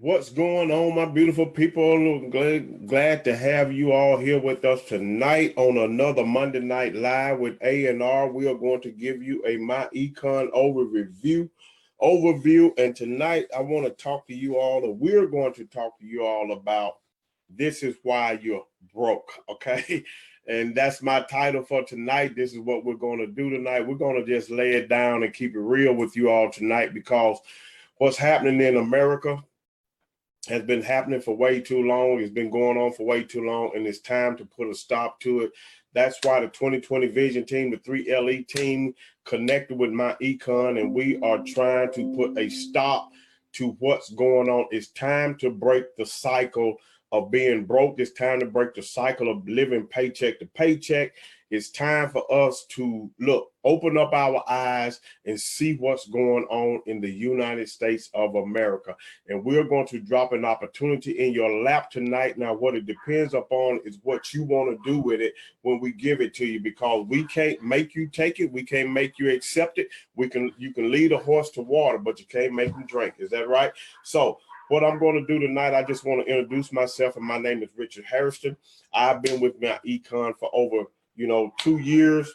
What's going on, my beautiful people? Glad to have you all here with us tonight on another Monday Night Live with A&R. We are going to give you a MyEcon overview. And tonight I want to talk to you all, or we're going to talk to you all about this is why you're broke, okay? And that's my title for tonight. This is what we're going to do tonight. We're going to just lay it down and keep it real with you all tonight, because what's happening in America has been happening for way too long. It's been going on for way too long, and it's time to put a stop to it. That's why the 2020 Vision team, the 3LE team, connected with MyEcon, and we are trying to put a stop to what's going on. It's time to break the cycle of being broke. It's time to break the cycle of living paycheck to paycheck. It's time for us to open up our eyes and see what's going on in the United States of America. And we're going to drop an opportunity in your lap tonight. Now, what it depends upon is what you want to do with it when we give it to you, because we can't make you take it. We can't make you accept it. You can lead a horse to water, but you can't make him drink. Is that right? So what I'm going to do tonight, I just want to introduce myself, and my name is Richard Harrison. I've been with MyEcon for over 2 years.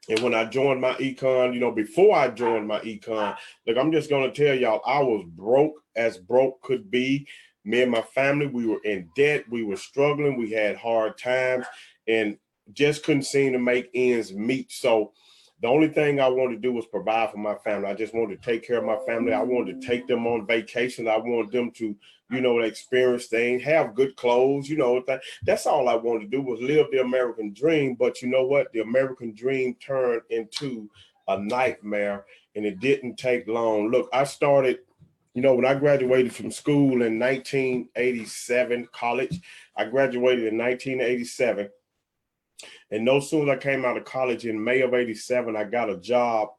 And when I joined MyEcon, before I joined MyEcon, I'm just going to tell y'all, I was broke as broke could be. Me and my family, we were in debt. We were struggling. We had hard times and just couldn't seem to make ends meet. So the only thing I wanted to do was provide for my family. I just wanted to take care of my family. I wanted to take them on vacation. I wanted them to, experience things, have good clothes, that's all I wanted to do, was live the American dream. But you know what? The American dream turned into a nightmare, and it didn't take long. Look, I started, when I graduated from school in 1987, college, I graduated in 1987. And no sooner I came out of college in May of 87, I got a job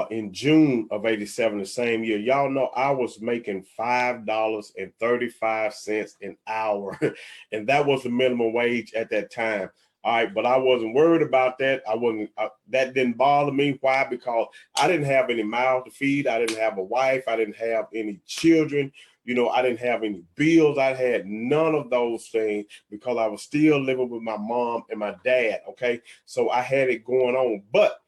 in June of 87, the same year. Y'all know I was making $5.35 an hour. And that was the minimum wage at that time. All right, but I wasn't worried about that. That didn't bother me. Why? Because I didn't have any mouths to feed. I didn't have a wife. I didn't have any children. I didn't have any bills. I had none of those things because I was still living with my mom and my dad. Okay, so I had it going on. But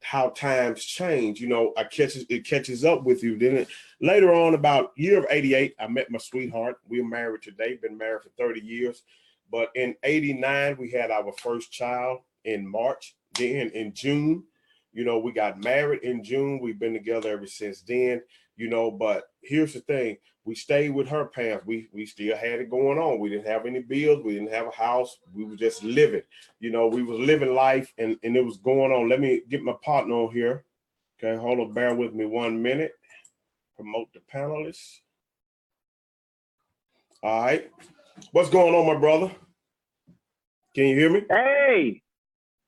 how times change, it catches up with you. Then later on, about year of 88, I met my sweetheart. We're married today, been married for 30 years. But in 89, we had our first child in March. Then in June, we got married in June. We've been together ever since then, but here's the thing. We stayed with her parents. We still had it going on. We didn't have any bills. We didn't have a house. We were just living. We was living life, and it was going on. Let me get my partner on here. Okay, hold on. Bear with me 1 minute. Promote the panelists. All right. What's going on, my brother? Can you hear me? Hey.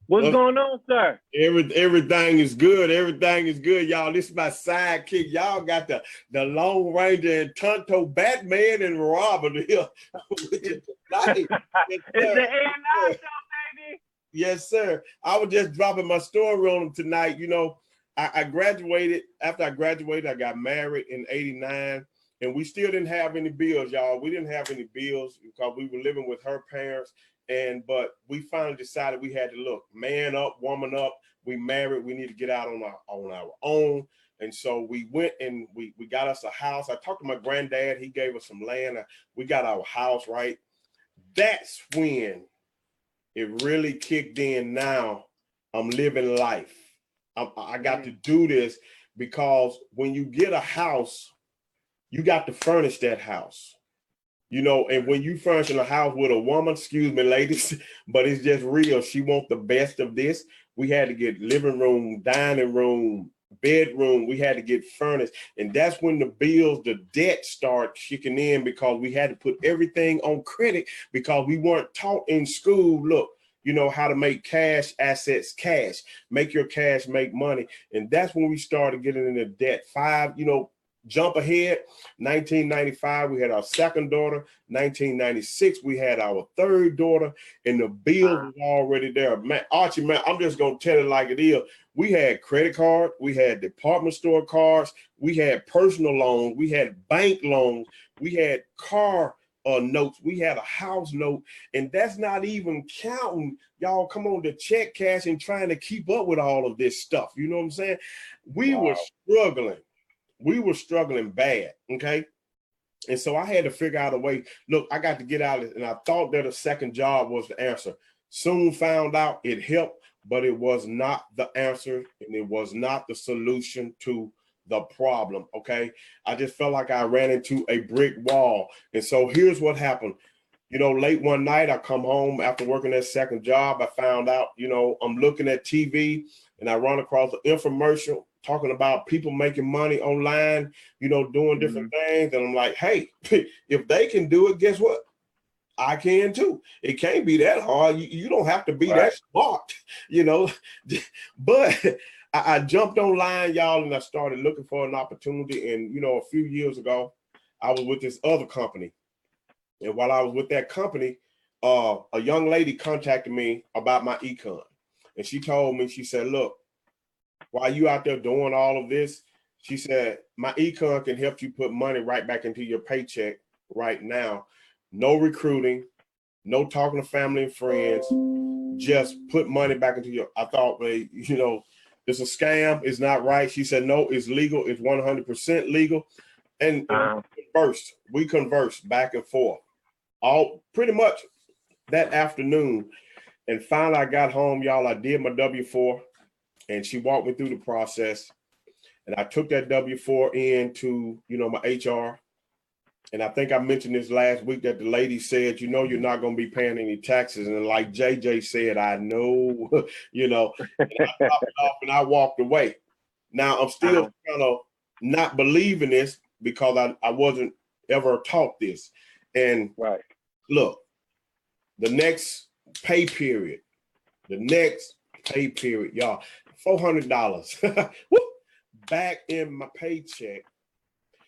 What's going on, sir? Everything is good. Everything is good, y'all. This is my sidekick. Y'all got the Lone Ranger and Tonto, Batman and Robin here. It's the A&R show, baby. Yes, sir. I was just dropping my story on them tonight. I graduated. After I graduated, I got married in 89, and we still didn't have any bills, y'all. We didn't have any bills because we were living with her parents. But we finally decided we had to man up, woman up. We married. We need to get out on our own. And so we went and we got us a house. I talked to my granddad. He gave us some land. We got our house, right? That's when it really kicked in. Now I'm living life. I got to do this because when you get a house, you got to furnish that house. And when you furnishing a house with a woman, excuse me, ladies, but it's just real. She wants the best of this. We had to get living room, dining room, bedroom. We had to get furnished. And that's when the bills, the debt start kicking in, because we had to put everything on credit because we weren't taught in school, how to make cash assets cash, make your cash make money. And that's when we started getting into debt. Jump ahead, 1995, we had our second daughter. 1996, we had our third daughter, and the bill was already there. Man, Archie, man, I'm just going to tell it like it is. We had credit cards, we had department store cards, we had personal loans, we had bank loans, we had car notes, we had a house note, and that's not even counting y'all come on to check cash and trying to keep up with all of this stuff. You know what I'm saying? We were struggling. We were struggling bad. Okay. And so I had to figure out a way. Look, I got to get out of it, and I thought that a second job was the answer. Soon found out it helped, but it was not the answer, and it was not the solution to the problem. Okay. I just felt like I ran into a brick wall. And so here's what happened. You know, late one night, I come home after working that second job. I found out, you know, I'm looking at TV and I run across an infomercial talking about people making money online, you know, doing different things. And I'm like, hey, if they can do it, guess what? I can too. It can't be that hard. You don't have to be that smart, you know. But I jumped online, y'all, and I started looking for an opportunity. And, you know, a few years ago, I was with this other company. And while I was with that company, a young lady contacted me about MyEcon. And she told me, she said, look, while you out there doing all of this, she said, MyEcon can help you put money right back into your paycheck right now. No recruiting, no talking to family and friends, just put money back into your, I thought, well, you know, it's a scam. It's not right. She said, no, it's legal. It's 100% legal. And we conversed back and forth all pretty much that afternoon. And finally I got home, y'all. I did my W-4 and she walked me through the process. And I took that W-4 into, you know, my HR. And I think I mentioned this last week that the lady said, you know, you're not going to be paying any taxes. And like JJ said, I know, you know, and I dropped it off and I walked away. Now I'm still kind of not believing this because I wasn't ever taught this. And look, the next pay period, y'all, $400 back in my paycheck.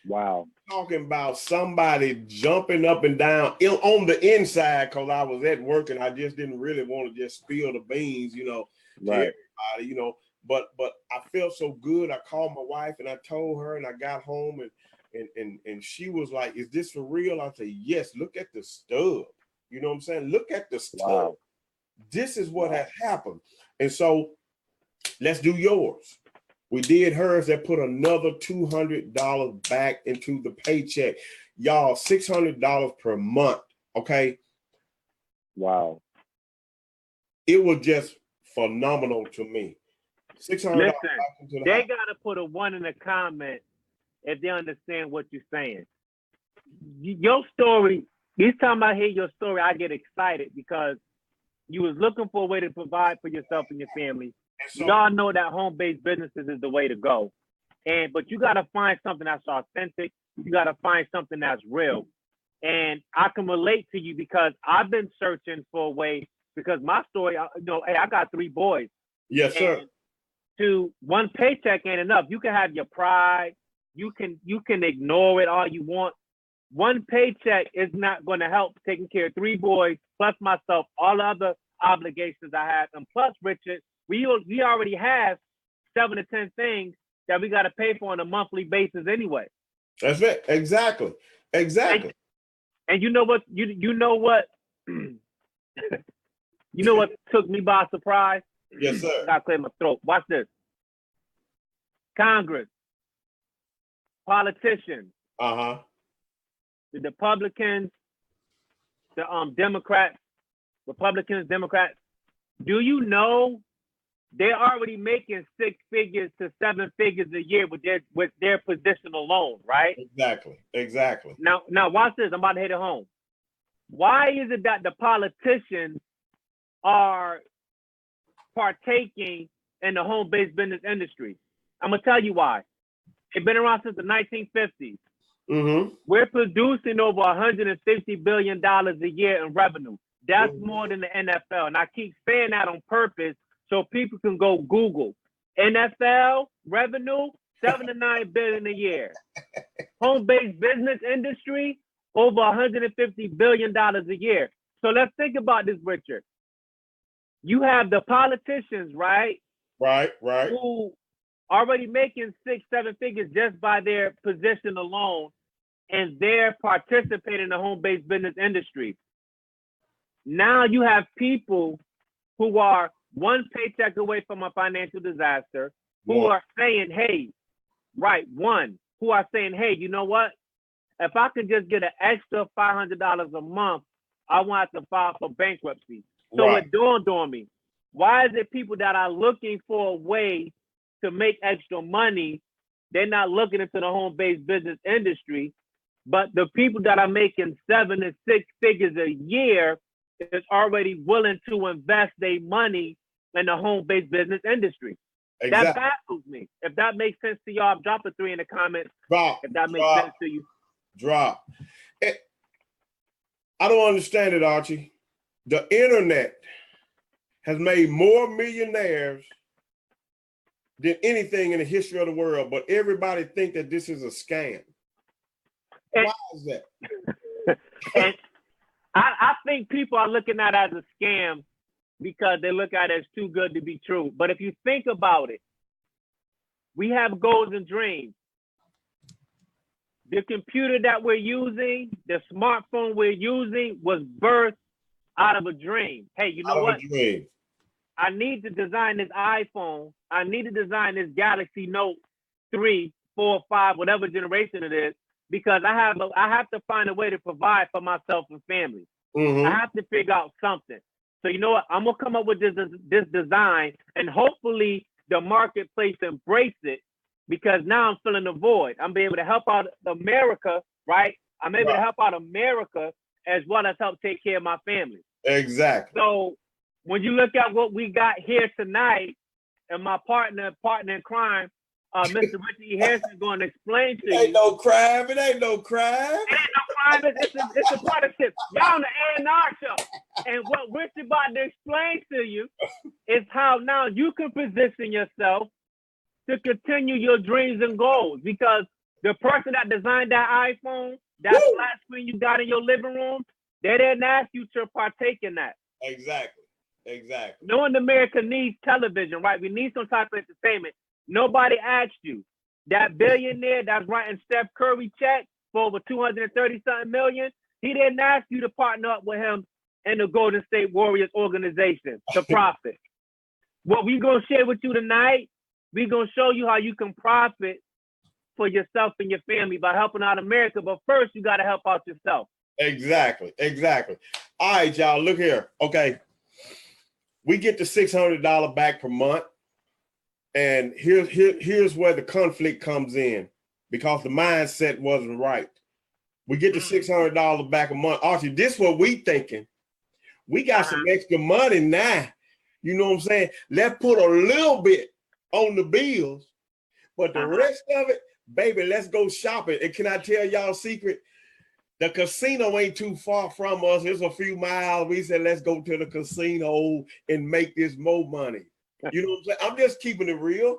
Wow. Talking about somebody jumping up and down on the inside because I was at work and I just didn't really want to just spill the beans, you know, to everybody, you know. But I felt so good. I called my wife and I told her, and I got home and she was like, is this for real? I said, yes, look at the stub. You know what I'm saying? Look at the stub. Wow. This is what has happened. And so let's do yours. We did hers that put another $200 back into the paycheck. Y'all, $600 per month, okay? Wow. It was just phenomenal to me. $600 Listen, back into the they house. got to put a 1 in the comment if they understand what you're saying. Your story, each time I hear your story, I get excited because you was looking for a way to provide for yourself and your family. So, y'all know that home-based businesses is the way to go. But you got to find something that's authentic. You got to find something that's real. And I can relate to you because I've been searching for a way, because my story, you know, hey, I got 3 boys. Yes, sir. To one paycheck ain't enough. You can have your pride. You can ignore it all you want. One paycheck is not going to help taking care of 3 boys, plus myself, all the other obligations I have. And plus, Richard, we already have 7 to 10 things that we got to pay for on a monthly basis anyway. That's it. Exactly. And you know what? You know what? You know what took me by surprise? Yes, sir. Gotta clear my throat. Watch this. Congress, politicians, the Republicans, the Democrats, Republicans, Democrats. Do you know they're already making 6 figures to 7 figures a year with their position alone, right? Exactly. Now watch this. I'm about to hit it home. Why is it that the politicians are partaking in the home-based business industry? I'm gonna tell you why. It's been around since the 1950s. We're producing over $150 billion a year in revenue. That's more than the NFL. And I keep saying that on purpose so people can go Google. NFL revenue, $7 to $9 billion a year. Home-based business industry, over $150 billion a year. So let's think about this, Richard. You have the politicians, right? Right, right. who already making 6-7 figures just by their position alone, and they're participating in the home-based business industry. Now you have people who are one paycheck away from a financial disaster, who are saying, hey, who are saying, hey, you know what? If I could just get an extra $500 a month, I want to file for bankruptcy. So it dawned on me, why is it people that are looking for a way to make extra money, they're not looking into the home-based business industry, but the people that are making 7 to 6 figures a year is already willing to invest their money in the home-based business industry. Exactly. That baffles me. If that makes sense to y'all, drop a 3 in the comments. If that makes sense to you. Drop. I don't understand it, Archie. The internet has made more millionaires than anything in the history of the world, but everybody think that this is a scam. Why is that? And I think people are looking at it as a scam because they look at it as too good to be true. But if you think about it, we have goals and dreams. The computer that we're using, the smartphone we're using was birthed out of a dream. Hey, you know what? I need to design this iPhone. I need to design this Galaxy Note 3, 4, 5, whatever generation it is, because I have to find a way to provide for myself and family. I have to figure out something. So you know what? I'm gonna come up with this design, and hopefully the marketplace embrace it, because now I'm filling the void. I'm being able to help out America, right? I'm able to help out America as well as help take care of my family. Exactly. So when you look at what we got here tonight, and my partner in crime, Mr. Richard E. Harrison, is going to explain to you. Ain't no crime. It ain't no crime. It ain't no crime. It's a partnership. Y'all on the A&R show. And what Richard about to explain to you is how now you can position yourself to continue your dreams and goals. Because the person that designed that iPhone, that flat screen you got in your living room, they didn't ask you to partake in that. Exactly. Knowing America needs television, right? We need some type of entertainment. Nobody asked you. That billionaire that's writing Steph Curry check for over 230-something million, he didn't ask you to partner up with him in the Golden State Warriors organization to profit. What we're going to share with you tonight, we're going to show you how you can profit for yourself and your family by helping out America. But first, you got to help out yourself. Exactly. All right, y'all, look here. Okay. We get the $600 back per month. And here's where the conflict comes in, because the mindset wasn't right. We get the $600 back a month. Archie, this is what we thinking. We got some extra money now. You know what I'm saying? Let's put a little bit on the bills, but the rest of it, baby, let's go shopping. And can I tell y'all a secret? The casino ain't too far from us. It's a few miles. We said, let's go to the casino and make this more money. You know what I'm saying? I'm just keeping it real.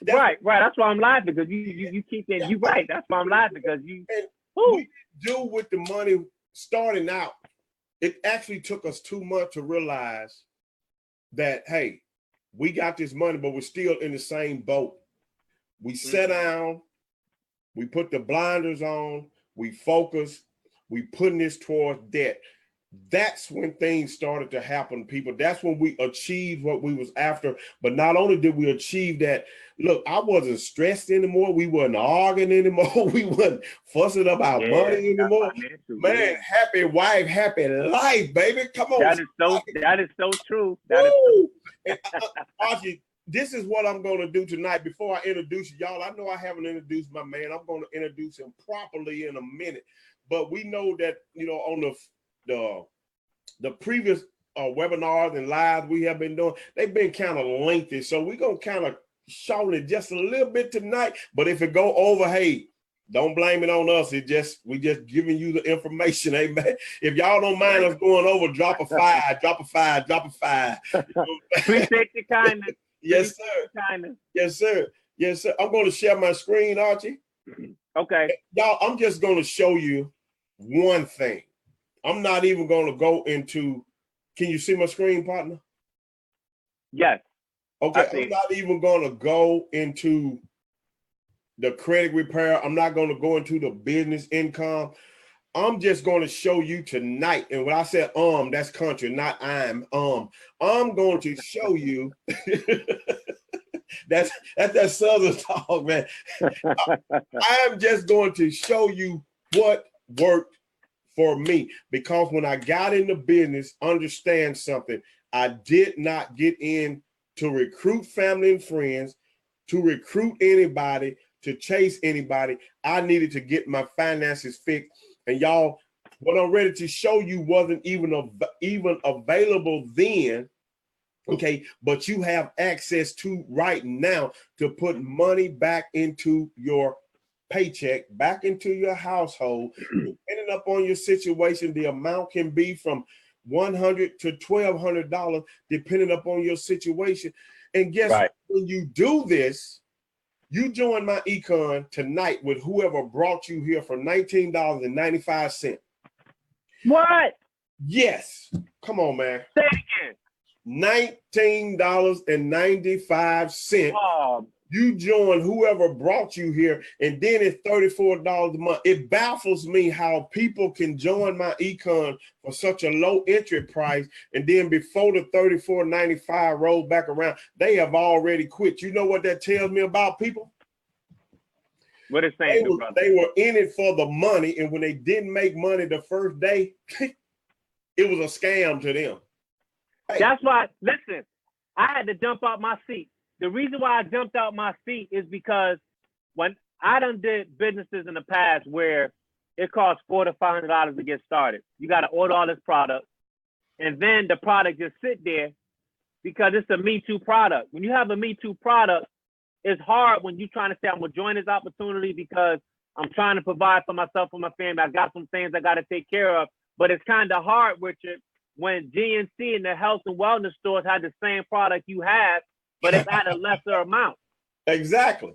Right. That's why I'm laughing, because you keep it. You right. That's why I'm laughing, because you. We do with the money starting out. It actually took us 2 months to realize that, hey, we got this money, but we're still in the same boat. We sat down, we put the blinders on, we focus, we putting this towards debt. That's when things started to happen, people. That's when we achieved what we was after. But not only did we achieve that, look, I wasn't stressed anymore. We wasn't arguing anymore. We wasn't fussing about money anymore. Man, happy wife, happy life, baby. Come on. That is so true. Archie, this is what I'm going to do tonight. Before I introduce y'all, I know I haven't introduced my man. I'm going to introduce him properly in a minute. But we know that, you know, on the previous webinars and lives we have been doing, they've been kind of lengthy. So we're going to kind of shorten it just a little bit tonight. But if it go over, hey, don't blame it on us. We just giving you the information. Amen. If y'all don't mind us going over, drop a 5, drop a 5, drop a 5. You know? Appreciate your kindness. Yes, sir. Yes, sir. Yes, sir. I'm going to share my screen, Archie. Okay. Y'all, I'm just going to show you one thing. I'm not even going to go into, can you see my screen, partner? Yes. Okay, I'm not even going to go into the credit repair. I'm not going to go into the business income. I'm just going to show you tonight. And when I said that's country, not I'm going to show you. that's that Southern talk, man. I'm just going to show you what worked for me, because when I got into business, understand something. I did not get in to recruit family and friends, to recruit anybody, to chase anybody. I needed to get my finances fixed. And y'all, what I'm ready to show you wasn't even available then. Okay, but you have access to right now to put money back into your paycheck, back into your household. Depending upon your situation, the amount can be from $100 to $1,200, depending upon your situation. And guess what? When you do this, you join MyEcon tonight with whoever brought you here for $19.95. What? Yes. Come on, man. Say it again. $19.95. You join whoever brought you here, and then it's $34 a month. It baffles me how people can join MyEcon for such a low entry price, and then before the $34.95 rolls back around, they have already quit. You know what that tells me about people? What it's saying, they were in it for the money, and when they didn't make money the first day, it was a scam to them. Hey. That's why, listen, I had to jump out my seat. The reason why I jumped out my seat is because when I done did businesses in the past where it costs $400 to $500 to get started. You got to order all this product, and then the product just sit there because it's a Me Too product. When you have a Me Too product, it's hard when you're trying to say, I'm going to join this opportunity because I'm trying to provide for myself and my family. I got some things I got to take care of. But it's kind of hard, Richard, when GNC and the health and wellness stores had the same product you have, but it's at a lesser amount. Exactly.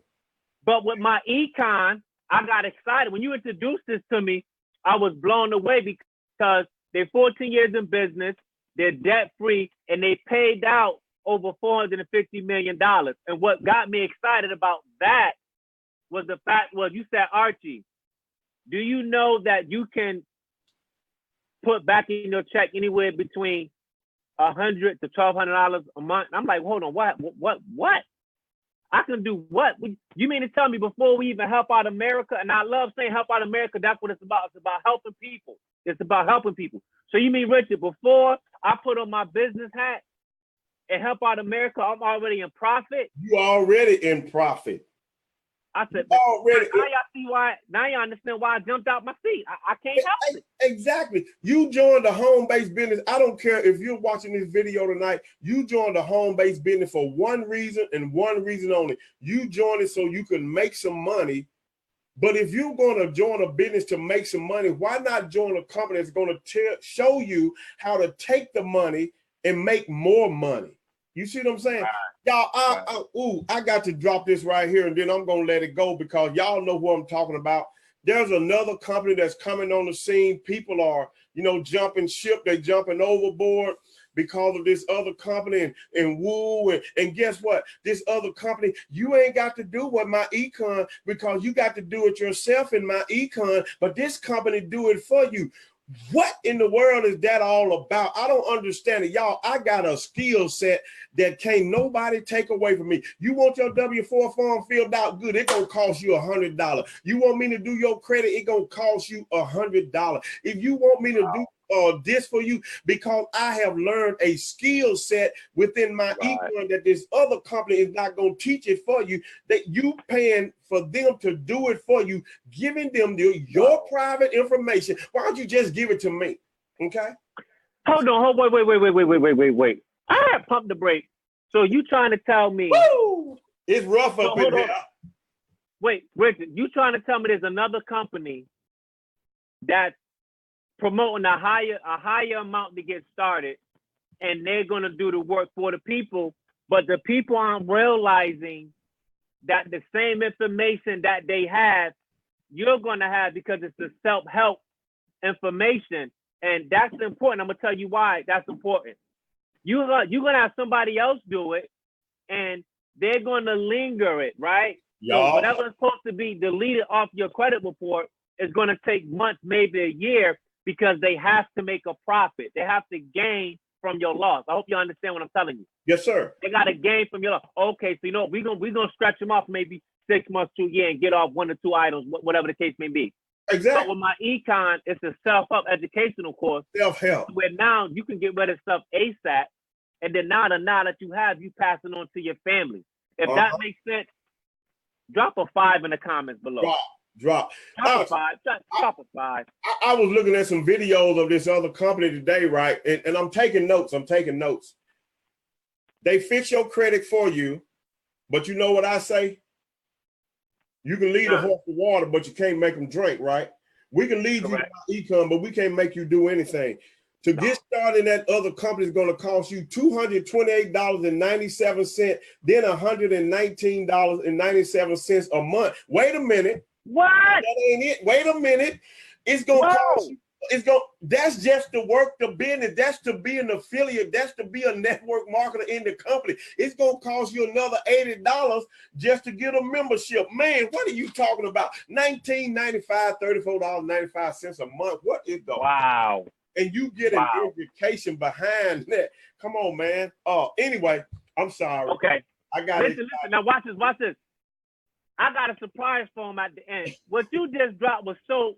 But with MyEcon, I got excited. When you introduced this to me, I was blown away because they're 14 years in business, they're debt-free, and they paid out over $450 million. And what got me excited about that was the fact, you said, Archie, do you know that you can put back in your check anywhere between $100 to $1,200 a month? And I'm like, hold on, what? I can do what? You mean to tell me before we even help out America? And I love saying help out America. That's what it's about. It's about helping people. It's about helping people. So you mean, Richard, before I put on my business hat and help out America, I'm already in profit? You already in profit. I said, already. Now y'all see why. Now you understand why I jumped out my seat. I can't help it. Exactly. You joined the home-based business. I don't care if you're watching this video tonight. You joined the home-based business for one reason and one reason only. You joined it so you can make some money. But if you're going to join a business to make some money, why not join a company that's going to show you how to take the money and make more money? You see what I'm saying? Y'all, I got to drop this right here, and then I'm going to let it go because y'all know who I'm talking about. There's another company that's coming on the scene. People are, jumping ship. They're jumping overboard because of this other company and woo. And guess what? This other company, you ain't got to do what MyEcon, because you got to do it yourself in MyEcon, but this company do it for you. What in the world is that all about? I don't understand it. Y'all, I got a skill set that can't nobody take away from me. You want your W-4 form filled out good, it gonna cost you $100. You want me to do your credit, it gonna cost you $100. If you want me to do this for you, because I have learned a skill set within MyEcon that this other company is not going to teach it for you, that you paying for them to do it for you, giving them your private information. Why don't you just give it to me? Okay. Hold on. Wait. I have pumped the brake. So you trying to tell me? Woo! It's rough up in there. Wait, Richard, you trying to tell me there's another company that's promoting a higher amount to get started, and they're going to do the work for the people, but the people aren't realizing that the same information that they have, you're going to have, because it's the self-help information, and that's important. I'm going to tell you why that's important. You're going to have somebody else do it, and they're going to linger it, right? So Y'all. whatever's supposed to be deleted off your credit report is going to take months, maybe a year, because they have to make a profit. They have to gain from your loss. I hope you understand what I'm telling you. Yes, sir. They got to gain from your loss. Okay, so you know we're gonna stretch them off maybe 6 months to a year and get off 1 or 2 items, whatever the case may be. Exactly. But with MyEcon, it's a self-help educational course. Self-help. Where now you can get rid of stuff ASAP, and then now the knowledge you have, you pass it on to your family. If that makes sense, drop a 5 in the comments below. Drop a 5. Drop a 5. I was looking at some videos of this other company today, right? And I'm taking notes. They fix your credit for you, but you know what I say? You can lead a horse to water, but you can't make them drink, right? We can lead you to MyEcon, but we can't make you do anything. To get started in that other company is going to cost you $228.97, then $119.97 a month. Wait a minute. What? That ain't it. Wait a minute. It's going to cost you. That's just to work the business. That's to be an affiliate. That's to be a network marketer in the company. It's going to cost you another $80 just to get a membership. Man, what are you talking about? $19.95, $34.95 a month. What is the wow? And you get an education behind that. Come on, man. Anyway, I'm sorry. Okay. I got listen. Now watch this. I got a surprise for him at the end. What you just dropped was so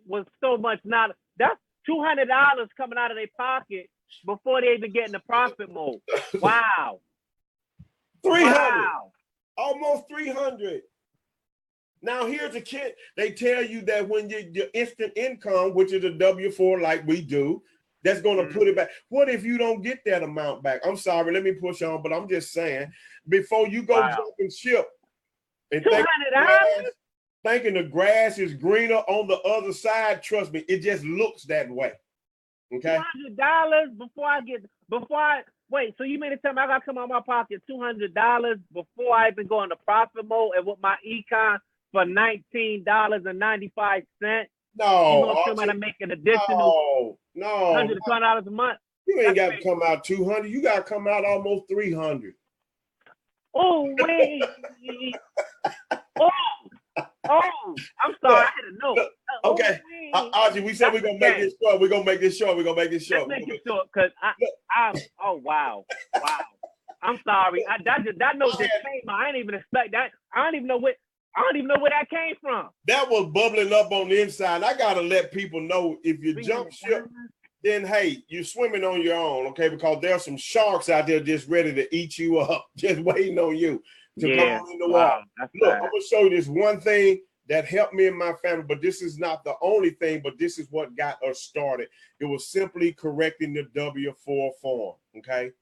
much not. That's $200 coming out of their pocket before they even get in the profit mode. Wow. 300. Wow. Almost 300. Now here's a kid. They tell you that when your instant income, which is a W-4 like we do, that's going to put it back. What if you don't get that amount back? I'm sorry, let me push on, but I'm just saying, before you go jump and ship and thinking the grass is greener on the other side, trust me, it just looks that way. Okay. $200 wait. So you mean to tell me I got to come out of my pocket $200 before I even go into profit mode and with MyEcon for $19.95? No, you gonna tell me to make an additional $100 to $200 a month? You ain't got to come out 200. You got to come out almost 300. Oh wait. Oh, I'm sorry. I had a note. Okay, Archie, we said we're gonna make this short. We're gonna make this short. Let's make it short, because I'm. Oh wow. I'm sorry. That note just came. I didn't even expect that. I don't even know where that came from. That was bubbling up on the inside. I gotta let people know, if you jump ship, then hey, you're swimming on your own, okay? Because there's some sharks out there just ready to eat you up, just waiting on you to come in the water. Look, I'm gonna show you this one thing that helped me and my family, but this is not the only thing, but this is what got us started. It was simply correcting the W-4 form, okay?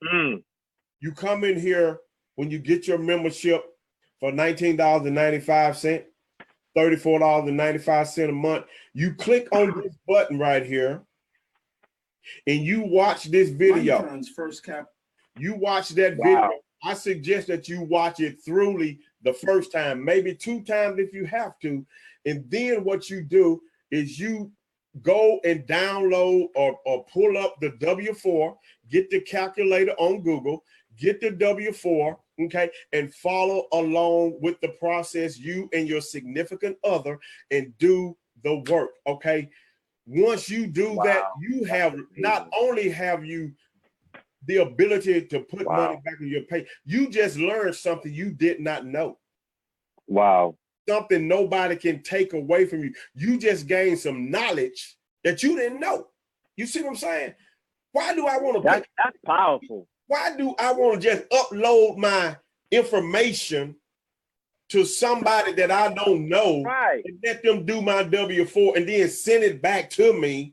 You come in here when you get your membership for $19.95, $34.95 a month. You click on this button right here and you watch this video. You watch that video. I suggest that you watch it thoroughly the first time, maybe 2 times if you have to. And then what you do is you go and download or pull up the W-4, get the calculator on Google, get the W-4, okay, and follow along with the process, you and your significant other, and do the work, okay? Once you do that, you have not only have you the ability to put money back in your pay, you just learned something you did not know. Something nobody can take away from you. You just gained some knowledge that you didn't know. You see what I'm saying? Why do I want to that's powerful. Why do I want to just upload my information to somebody that I don't know and let them do my W-4 and then send it back to me?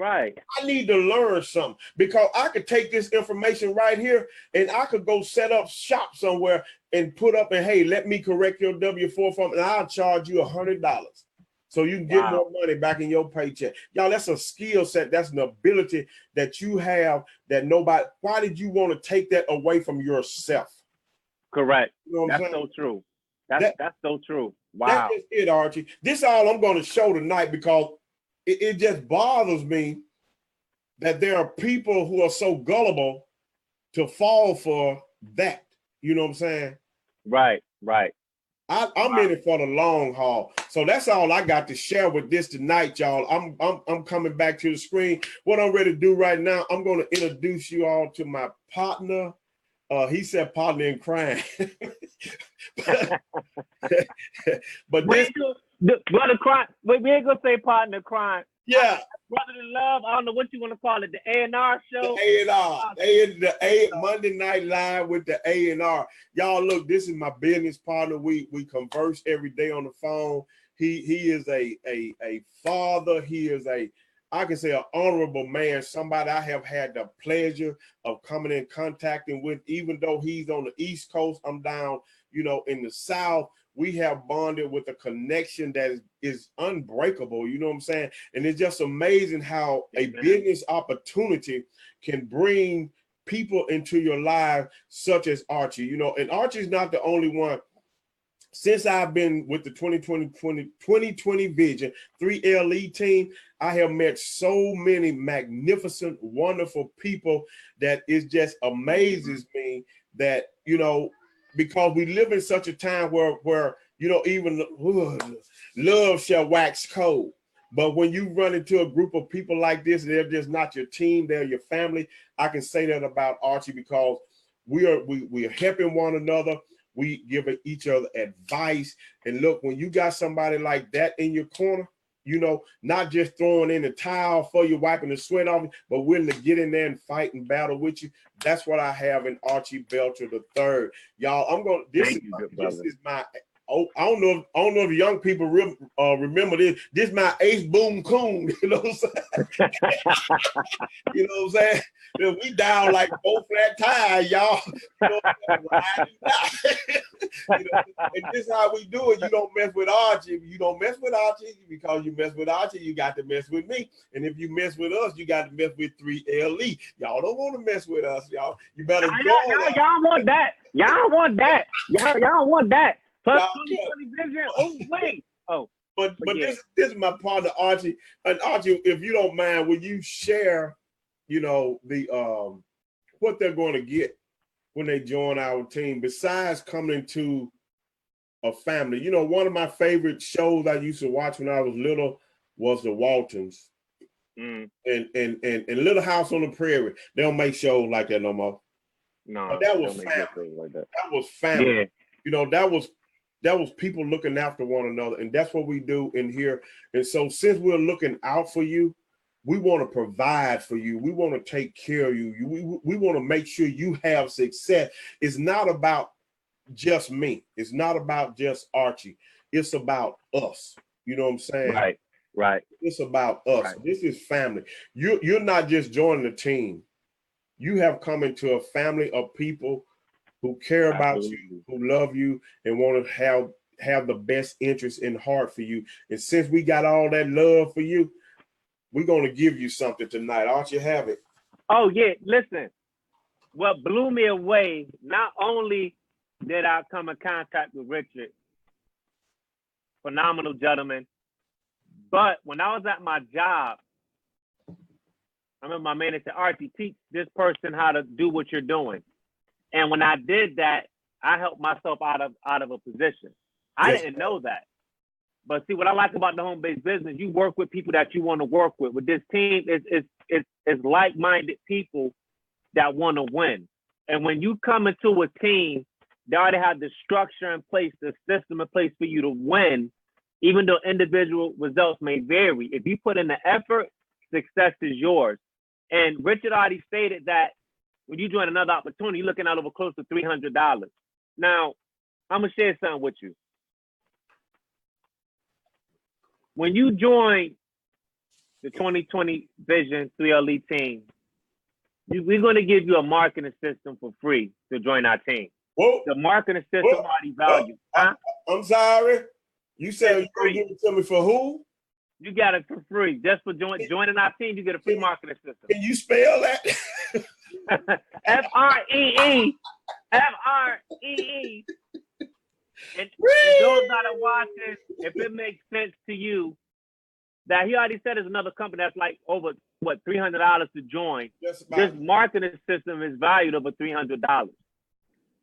I need to learn something, because I could take this information right here and I could go set up shop somewhere and put up and, hey, let me correct your W-4 form and I'll charge you $100 so you can get more money back in your paycheck. Y'all, that's a skill set. That's an ability that you have that nobody. Why did you want to take that away from yourself? Correct. You know that's so true. That's so true. Wow. That's just it, Archie. This is all I'm going to show tonight, because it just bothers me that there are people who are so gullible to fall for that. You know what I'm saying? Right, right. I'm in it for the long haul. So that's all I got to share with this tonight, y'all. I'm coming back to the screen. What I'm ready to do right now, I'm going to introduce you all to my partner. He said partner in crime. but this brother crime. We ain't gonna say partner crime. Yeah. Brother in love. I don't know what you want to call it. The A&R show. The A&R. Monday Night Live with the A&R. Y'all, look, this is my business partner. We converse every day on the phone. He is a father. He is I can say an honorable man, somebody I have had the pleasure of coming in contacting with, even though he's on the East Coast, I'm down, in the South. We have bonded with a connection that is unbreakable. You know what I'm saying? And it's just amazing how a business opportunity can bring people into your life, such as Archie. And Archie's not the only one. Since I've been with the 2020 Vision 3LE team, I have met so many magnificent, wonderful people that it just amazes me that, because we live in such a time where even love shall wax cold. But when you run into a group of people like this, they're just not your team, they're your family. I can say that about Archie because we are helping one another. We give each other advice. And look, when you got somebody like that in your corner, not just throwing in the towel for you, wiping the sweat off, but willing to get in there and fight and battle with you. That's what I have in Archie Belcher III. Y'all, this is my, I don't know if young people remember this. This is my ace boom coon. You know what I'm saying? You know what I'm saying? We down like 4 flat tires, y'all. And this is how we do it. You don't mess with Archie. You don't mess with Archie because you mess with Archie, you got to mess with me. And if you mess with us, you got to mess with 3LE. Y'all don't want to mess with us, y'all. You better go. Y'all want that. Y'all want that. Y'all want that. Plus 2020 Vision. Oh, wait. Oh. But yeah. This is my partner, Archie. And Archie, if you don't mind, will you share, the what they're going to get when they join our team, besides coming into a family? One of my favorite shows I used to watch when I was little was the Waltons. And Little House on the Prairie. They don't make shows like that no more. No, but that was family. Like that. That was family. Yeah. That was people looking after one another, and that's what we do in here. And so since we're looking out for you, we want to provide for you. We want to take care of you. We want to make sure you have success. It's not about just me. It's not about just Archie. It's about us. You know what I'm saying? Right. It's about us. Right. This is family. You're not just joining the team. You have come into a family of people who care about you, who love you, and want to have the best interest in heart for you. And since we got all that love for you, we're going to give you something tonight. Archie, have it. Oh, yeah. Listen, what blew me away, not only did I come in contact with Richard, phenomenal gentleman, but when I was at my job, I remember my manager said, Archie, teach this person how to do what you're doing. And when I did that, I helped myself out of a position. I didn't know that. But see, what I like about the home-based business, you work with people that you want to work with. With this team, it's like-minded people that want to win. And when you come into a team, they already have the structure in place, the system in place for you to win, even though individual results may vary. If you put in the effort, success is yours. And Richard already stated that when you join another opportunity, you're looking at over close to $300. Now, I'm going to share something with you. When you join the 2020 Vision 3LE team, we're going to give you a marketing system for free to join our team. Whoa. The marketing system already valued. Huh? I'm sorry. You said you're going to give it to me for who? You got it for free. Just for joining our team, you get a free marketing system. Can you spell that? Free. Free. And those that are watching, if it makes sense to you, that he already said there's another company that's like over $300 to join. This marketing system is valued over $300.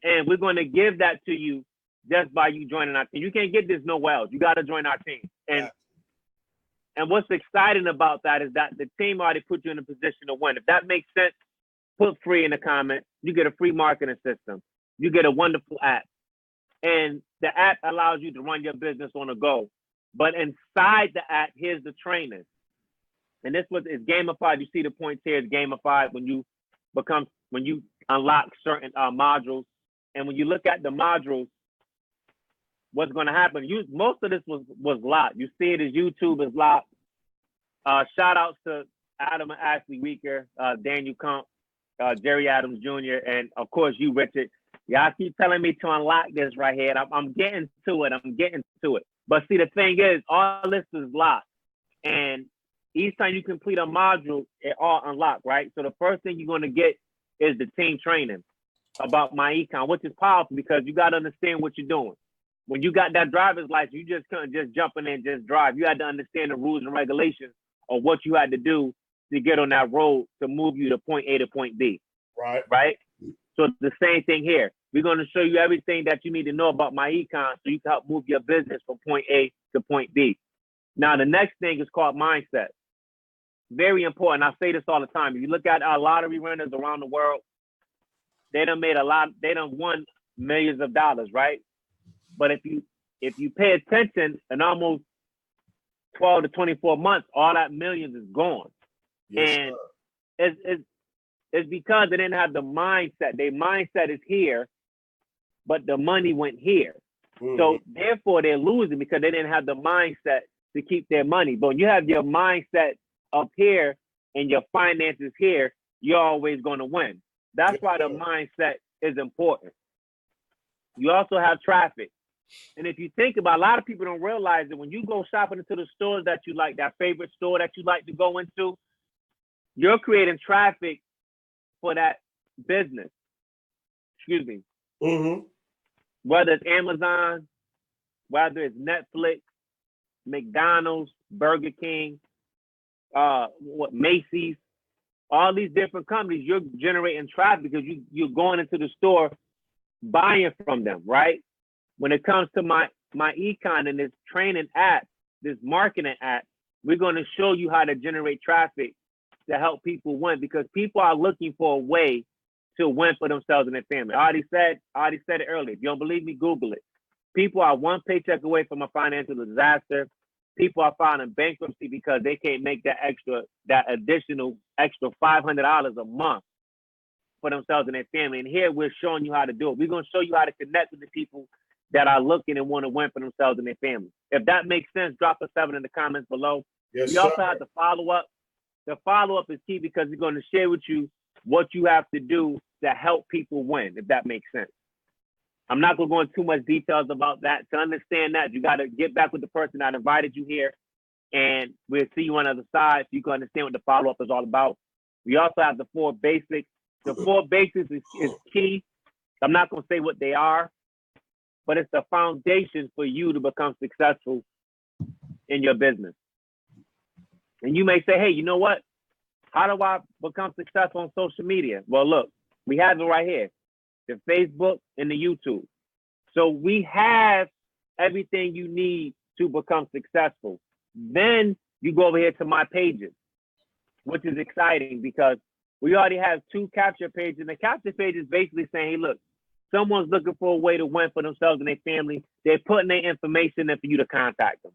And we're going to give that to you just by you joining our team. You can't get this nowhere else. You got to join our team. And what's exciting about that is that the team already put you in a position to win. If that makes sense, put free in the comment. You get a free marketing system. You get a wonderful app. And the app allows you to run your business on the go. But inside the app, here's the training. And this was is gamified. You see the points here is gamified when you unlock certain modules. And when you look at the modules, what's going to happen? Most of this was locked. You see it as YouTube is locked. Shout outs to Adam and Ashley Weaker, Daniel Kump, Jerry Adams Jr., and of course you, Richard. Y'all keep telling me to unlock this right here. I'm getting to it. But see, the thing is, all this is locked. And each time you complete a module, it all unlocked, right? So the first thing you're going to get is the team training about MyEcon, which is powerful because you got to understand what you're doing. When you got that driver's license, you just couldn't just jump in and just drive. You had to understand the rules and regulations of what you had to do to get on that road to move you to point A to point B. Right? So it's the same thing here. We're going to show you everything that you need to know about MyEcon so you can help move your business from point A to point B. Now, the next thing is called mindset. Very important. I say this all the time. If you look at our lottery winners around the world, they done won millions of dollars, right? But if you pay attention, in almost 12 to 24 months, all that millions is gone. Yes, and it's because they didn't have the mindset. Their mindset is here, but the money went here. So therefore they're losing because they didn't have the mindset to keep their money. But when you have your mindset up here and your finances here, you're always going to win. That's why the mindset is important. You also have traffic. And if you think about, a lot of people don't realize that when you go shopping into the stores that you like, that favorite store that you like to go into, you're creating traffic for that business. Excuse me. Whether it's Amazon, whether it's Netflix, McDonald's, Burger King, Macy's, all these different companies, you're generating traffic because you're going into the store buying from them, right? When it comes to MyEcon and this training app, this marketing app, we're going to show you how to generate traffic to help people win because people are looking for a way to win for themselves and their family. I already said it earlier. If you don't believe me, Google it. People are one paycheck away from a financial disaster. People are filing bankruptcy because they can't make that additional extra $500 a month for themselves and their family. And here we're showing you how to do it. We're going to show you how to connect with the people that are looking and want to win for themselves and their family. If that makes sense, drop a 7 in the comments below. Yes, we also have the follow-up. The follow-up is key because we're going to share with you what you have to do to help people win, if that makes sense. I'm not going to go into too much details about that. To understand that, you got to get back with the person that invited you here, and we'll see you on the other side so you can understand what the follow-up is all about. We also have the 4 basics. The 4 basics is key. I'm not going to say what they are, but it's the foundation for you to become successful in your business. And you may say, hey, you know what? How do I become successful on social media? Well, look, we have it right here, the Facebook and the YouTube. So we have everything you need to become successful. Then you go over here to my pages, which is exciting because we already have 2 capture pages. And the capture page is basically saying, hey, look, someone's looking for a way to win for themselves and their family. They're putting their information in for you to contact them.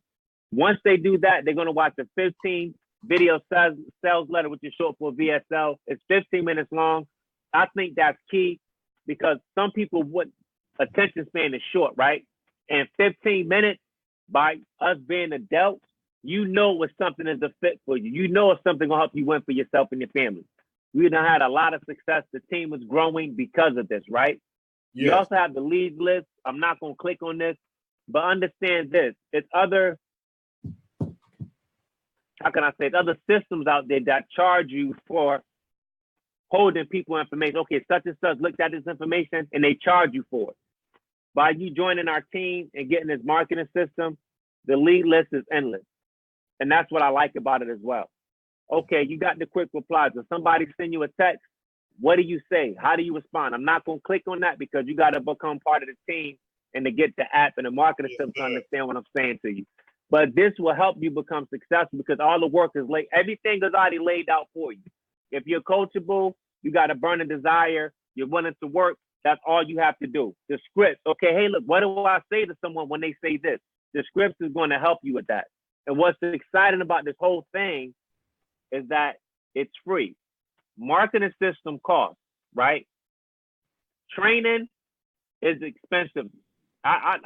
Once they do that, they're going to watch a 15 video sales letter, which is short for VSL. It's 15 minutes long. I think that's key because some people attention span is short, right? And 15 minutes by us being adults, you know if something is a fit for you. You know if something will help you win for yourself and your family. We done had a lot of success. The team was growing because of this, right? Yes. You also have the leads list. I'm not going to click on this, but understand this. It's other, how can I say it? Other systems out there that charge you for holding people information. Okay, such and such looked at this information and they charge you for it. By you joining our team and getting this marketing system, the lead list is endless. And that's what I like about it as well. Okay, you got the quick replies. If somebody send you a text, What do you say? How do you respond? I'm not going to click on that because you got to become part of the team and to get the app and the marketing system to understand what I'm saying to you. But this will help you become successful because all the work is laid. Everything is already laid out for you. If you're coachable, you got a burning desire, you're willing to work, that's all you have to do. The script, okay, hey, look, what do I say to someone when they say this? The script is going to help you with that. And what's exciting about this whole thing is that it's free. Marketing system costs, right? Training is expensive. I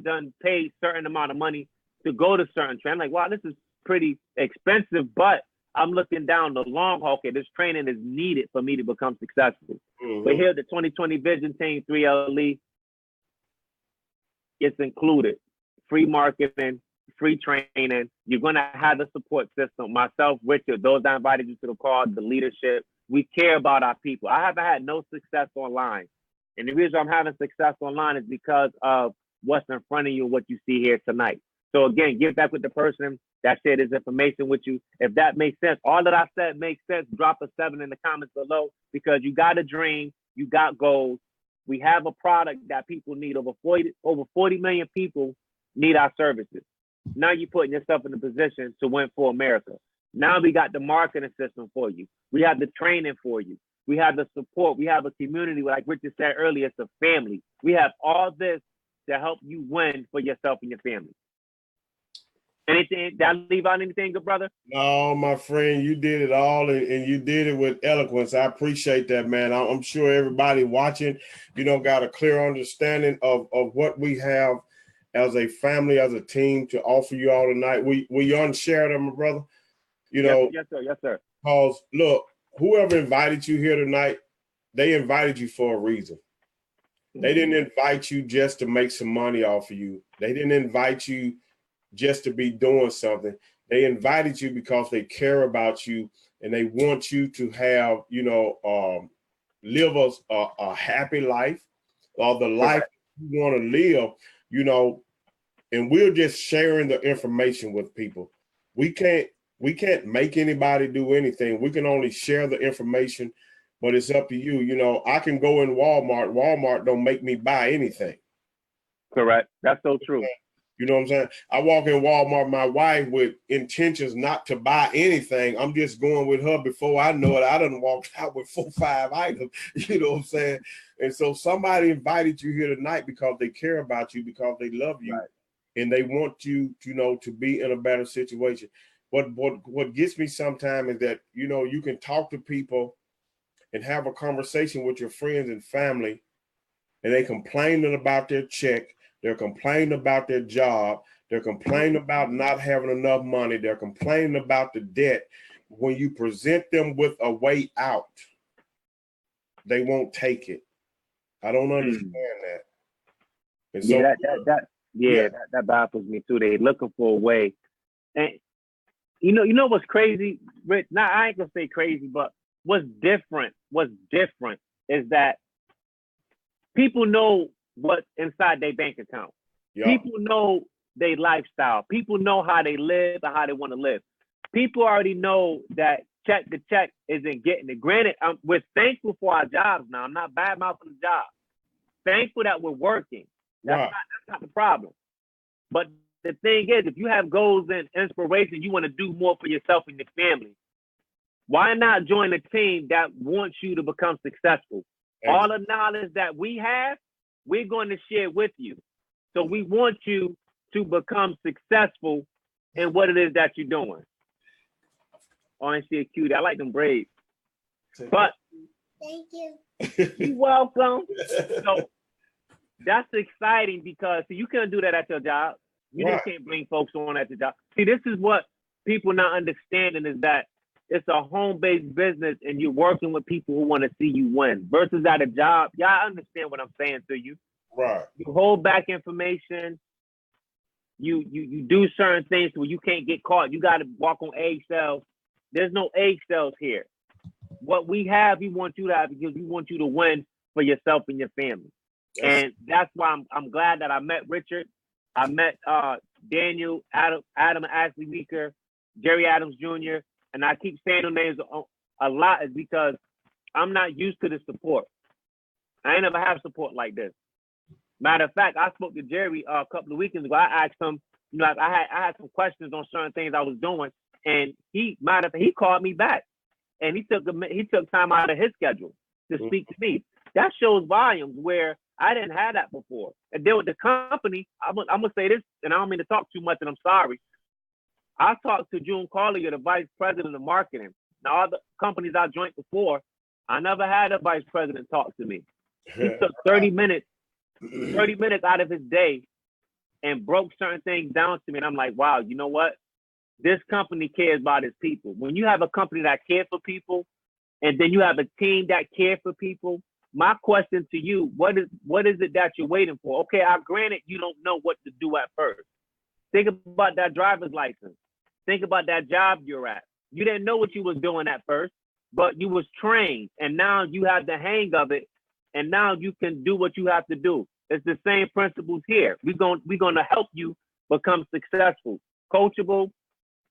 done paid certain amount of money to go to certain training. Like, wow, this is pretty expensive, but I'm looking down the long haul. Okay, this training is needed for me to become successful. But here, the 2020 Vision Team 3LE, it's included. Free marketing, free training. You're going to have the support system. Myself, Richard, those that invited you to the call, the leadership, we care about our people. I haven't had no success online. And the reason I'm having success online is because of what's in front of you and what you see here tonight. So again, get back with the person that shared this information with you. If that makes sense, all that I said makes sense, drop a 7 in the comments below because you got a dream, you got goals. We have a product that people need. Over 40 million people need our services. Now you're putting yourself in a position to win for America. Now we got the marketing system for you. We have the training for you. We have the support. We have a community. Like Richard said earlier, it's a family. We have all this to help you win for yourself and your family. Anything, did I leave out anything, good brother? No, my friend, you did it all, and you did it with eloquence. I appreciate that, man. I'm sure everybody watching, got a clear understanding of what we have as a family, as a team to offer you all tonight. We unshare them, my brother. Yes, sir. Because look, whoever invited you here tonight, they invited you for a reason. They didn't invite you just to make some money off of you. They didn't invite you just to be doing something. They invited you because they care about you and they want you to have, live a happy life or the life you want to live, and we're just sharing the information with people. We can't make anybody do anything. We can only share the information, but it's up to you. I can go in Walmart. Walmart don't make me buy anything. Correct. That's so true. You know what I'm saying? I walk in Walmart, my wife, with intentions not to buy anything. I'm just going with her. Before I know it, I done walked out with 4 or 5 items. You know what I'm saying? And so somebody invited you here tonight because they care about you, because they love you, right, and they want you, to be in a better situation. But what gets me sometimes is that, you can talk to people and have a conversation with your friends and family, and they complaining about their check. They're complaining about their job. They're complaining about not having enough money. They're complaining about the debt. When you present them with a way out, they won't take it. I don't understand that. And so, that baffles me too. They're looking for a way. And you know what's crazy, Rich? Now I ain't gonna say crazy, but what's different is that people know what's inside their bank account. Yeah. People know their lifestyle. People know how they live and how they want to live. People already know that check to check isn't getting it. Granted, we're thankful for our jobs now. I'm not bad mouthing the job. Thankful that we're working. That's not the problem. But the thing is, if you have goals and inspiration, you want to do more for yourself and your family, why not join a team that wants you to become successful? All the knowledge that we have, we're going to share with you. So we want you to become successful in what it is that you're doing. Oh, and she a cutie. I like them braids. But thank you. You're welcome. So that's exciting because you can't do that at your job. You just can't bring folks on at the job. See, this is what people not understanding is that it's a home-based business and you're working with people who want to see you win versus at a job. Y'all understand what I'm saying to you. Right. You hold back information. You do certain things where you can't get caught. You got to walk on eggshells. There's no eggshells here. What we have, we want you to have because we want you to win for yourself and your family. Yes. And that's why I'm glad that I met Richard. I met Daniel, Adam and Ashley Meeker, Jerry Adams Jr., and I keep saying their names a lot is because I'm not used to the support. I ain't never have support like this. Matter of fact, I spoke to Jerry a couple of weekends ago. I asked him, you know, I had some questions on certain things I was doing, and he called me back, and he took time out of his schedule to speak to me. That shows volumes where I didn't have that before. And then with the company, I'm gonna say this, and I don't mean to talk too much, and I'm sorry. I talked to June Collier, the vice president of marketing. Now, all the companies I joined before, I never had a vice president talk to me. He took 30 minutes out of his day and broke certain things down to me. And I'm like, wow, you know what? This company cares about its people. When you have a company that cares for people, and then you have a team that cares for people, my question to you, what is it that you're waiting for? Okay, granted you don't know what to do at first. Think about that driver's license. Think about that job you're at. You didn't know what you was doing at first, but you was trained, and now you have the hang of it. And now you can do what you have to do. It's the same principles here. We're gonna help you become successful, coachable,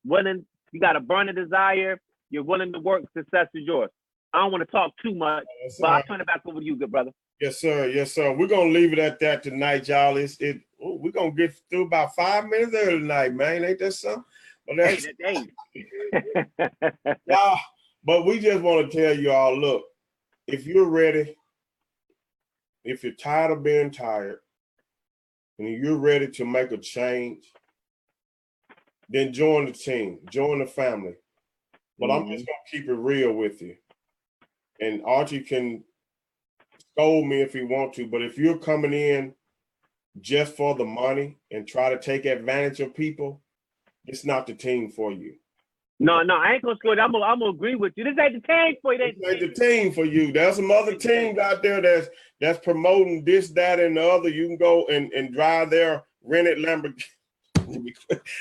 willing. You got a burning desire. You're willing to work. Success is yours. I don't want to talk too much, but I'll turn it back over to you, good brother. Yes, sir. Yes, sir. We're gonna leave it at that tonight, y'all. We're gonna get through about 5 minutes early tonight, man. Ain't that something? But that's y'all. But we just want to tell you all, look, if you're ready. If you're tired of being tired and you're ready to make a change, then join the team, join the family. But I'm just going to keep it real with you. And Archie can scold me if he wants to, but if you're coming in just for the money and try to take advantage of people, it's not the team for you. No, I ain't gonna score. I'm gonna agree with you. This ain't the team for you. This ain't the team for you. There's some other teams out there that's promoting this, that, and the other. You can go and drive their rented Lamborghini.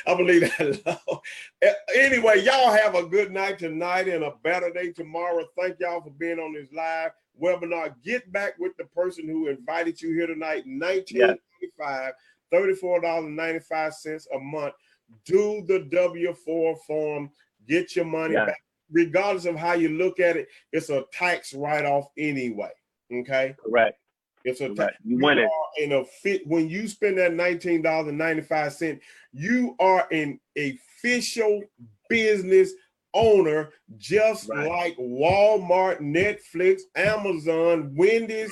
I believe that. Anyway, y'all have a good night tonight and a better day tomorrow. Thank y'all for being on this live webinar. Get back with the person who invited you here tonight. $19.95, $34.95 a month. Do the W-4 form. Get your money back. Regardless of how you look at it, it's a tax write-off anyway. Okay? Correct. It's a tax. You win it. In a fit when you spend that $19.95, you are an official business owner, just like Walmart, Netflix, Amazon, Wendy's,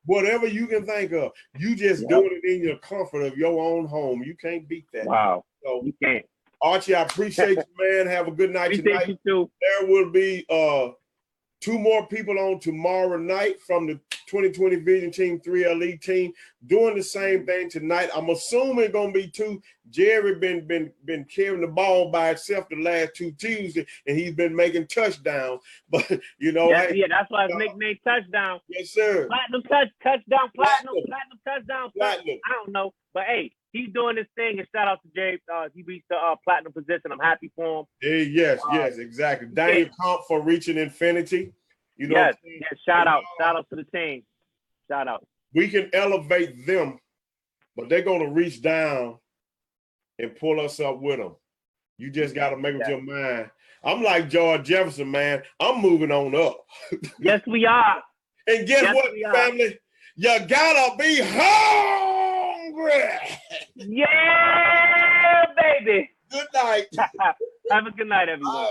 whatever you can think of. You just doing it in your comfort of your own home. You can't beat that. Wow. So, you can't. Archie, I appreciate you, man. Have a good night tonight. You too. There will be 2 more people on tomorrow night from the 2020 Vision Team 3LE team doing the same thing tonight. I'm assuming going to be 2. Jerry been carrying the ball by itself the last 2 Tuesdays, and he's been making touchdowns. But you know, that's why his nickname touchdown. Yes, sir. Platinum touchdown, platinum touchdown. Platinum. I don't know, but hey, he's doing this thing, and shout out to Jerry. He reached the platinum position. I'm happy for him. Yes, exactly. Daniel Comp for reaching infinity. You know, yes, shout out to the team. Shout out. We can elevate them, but they're going to reach down and pull us up with them. You just got to make up your mind. I'm like George Jefferson, man. I'm moving on up. Yes, we are. And guess what, family? You got to be hungry. Yeah, baby. Good night. Have a good night, everyone.